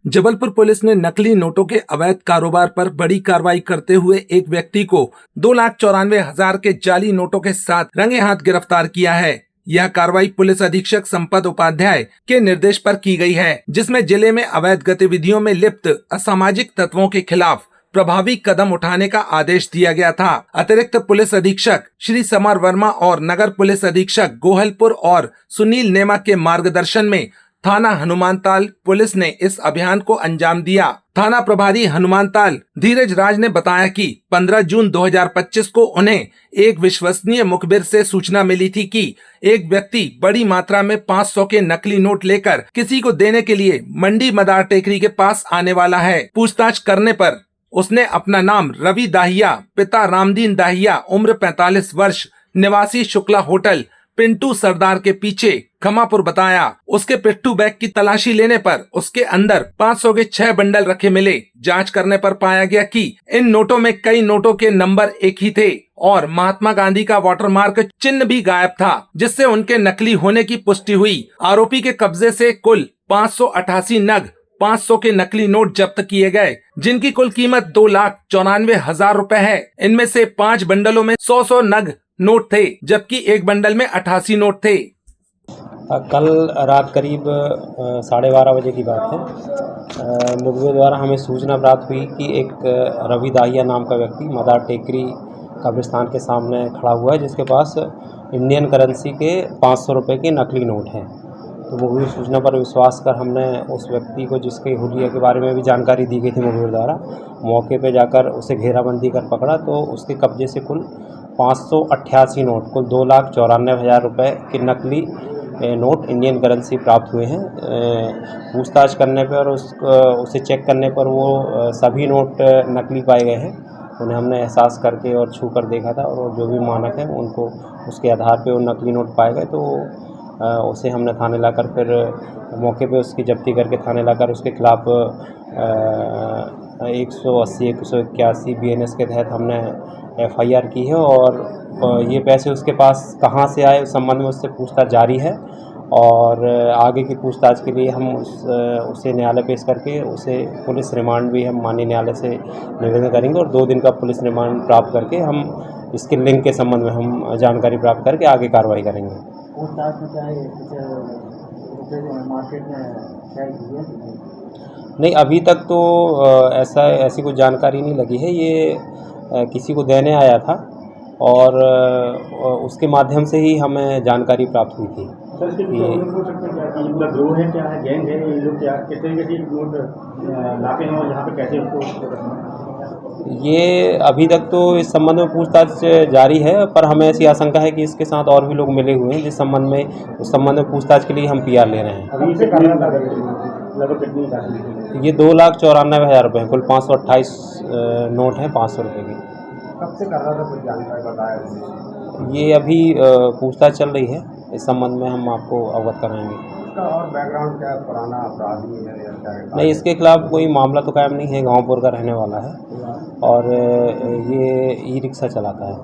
Jabalpur police ने नकली नोटों के अवैध कारोबार पर बड़ी कार्रवाई करते हुए एक व्यक्ति को 2,94,000 के जाली नोटों के साथ रंगे हाथ गिरफ्तार किया है। यह कार्रवाई पुलिस अधीक्षक संपत उपाध्याय के निर्देश पर की गई है, जिसमें जिले में अवैध गतिविधियों में लिप्त असामाजिक तत्वों के खिलाफ प्रभावी कदम उठाने का आदेश दिया गया था। अतिरिक्त पुलिस अधीक्षक श्री समर वर्मा और नगर पुलिस अधीक्षक गोहलपुर और सुनील नेमा के मार्गदर्शन में थाना हनुमानताल पुलिस ने इस अभियान को अंजाम दिया। थाना प्रभारी हनुमानताल धीरज राज ने बताया कि 15 जून 2025 को उन्हें एक विश्वसनीय मुखबिर से सूचना मिली थी कि एक व्यक्ति बड़ी मात्रा में 500 के नकली नोट लेकर किसी को देने के लिए मंडी मदार टेकरी के पास आने वाला है। पूछताछ करने पर उसने अपना नाम रवि दाहिया, पिता रामदीन दाहिया, उम्र 45 वर्ष, निवासी शुक्ला होटल, पिंटू सरदार के पीछे खमापुर बताया। उसके पिट्ठू बैग की तलाशी लेने पर उसके अंदर 500 के 6 बंडल रखे मिले। जांच करने पर पाया गया कि इन नोटों में कई नोटों के नंबर एक ही थे और महात्मा गांधी का वाटरमार्क चिन्ह भी गायब था, जिससे उनके नकली होने की पुष्टि हुई। आरोपी के कब्जे से कुल 588 नग 500 के नकली नोट जब्त किए गए, जिनकी कुल कीमत 2,94,000 रुपए है। इनमें से 5 बंडलों में 100 नग नोट थे, जबकि एक बंडल में 88 नोट थे। कल रात करीब 12:30 बजे की बात है। मुखबिर द्वारा हमें सूचना प्राप्त हुई कि एक रवि दाहिया नाम का व्यक्ति मदार टेकरी कब्रिस्तान के सामने खड़ा हुआ है, जिसके पास इंडियन करेंसी के 500 रुपये के नकली नोट हैं। तो मुखबिर सूचना पर विश्वास कर हमने उस व्यक्ति को, जिसके हुलिया के बारे में भी जानकारी दी गई थी मुखबिर द्वारा, मौके पर जाकर उसे घेराबंदी कर पकड़ा। तो उसके कब्जे से कुल 588 नोट, कुल 2,94,000 रुपये के नकली नोट इंडियन करेंसी प्राप्त हुए हैं। पूछताछ करने पर उसे चेक करने पर वो सभी नोट नकली पाए गए हैं। उन्हें हमने एहसास करके और छू कर देखा था, और जो भी मानक हैं उनको उसके आधार पे वो नकली नोट पाए गए। तो उसे हमने थाने लाकर फिर मौके पे उसकी जब्ती करके थाने लाकर उसके खिलाफ 180, 181 BNS के तहत हमने FIR की है। और ये पैसे उसके पास कहाँ से आए उस संबंध में उससे पूछताछ जारी है, और आगे की पूछताछ के लिए हम उसे न्यायालय पेश करके उसे पुलिस रिमांड भी हम माननीय न्यायालय से निवेदन करेंगे, और 2 दिन का पुलिस रिमांड प्राप्त करके हम इसके लिंक के संबंध में हम जानकारी प्राप्त करके आगे कार्रवाई करेंगे। पूछताछ में क्या मार्केट में क्या नहीं, अभी तक तो ऐसी कोई जानकारी नहीं लगी है। ये किसी को देने आया था और उसके माध्यम से ही हमें जानकारी प्राप्त हुई थी। ग्रोह है, क्या है, गैंग है, ये लोग क्या कितने नोट लाते हैं और यहाँ पे कैसे उसको? ये अभी तक तो इस संबंध में पूछताछ जारी है, पर हमें ऐसी आशंका है कि इसके साथ और भी लोग मिले हुए हैं, जिस संबंध में उस संबंध में पूछताछ के लिए हम PR ले रहे हैं। अभी से ये 2,94,000 रुपये हैं, कुल 528 नोट हैं 500 रुपये के। कब से कर रहा था, कुछ जानकारी बताया? ये अभी पूछताछ चल रही है, इस संबंध में हम आपको अवगत कराएंगे। इसका और बैकग्राउंड क्या है, पुराना अपराधी है या क्या है? नहीं, इसके खिलाफ कोई मामला तो कायम नहीं है, गांवपुर का रहने वाला है और ये ई-रिक्शा चलाता है।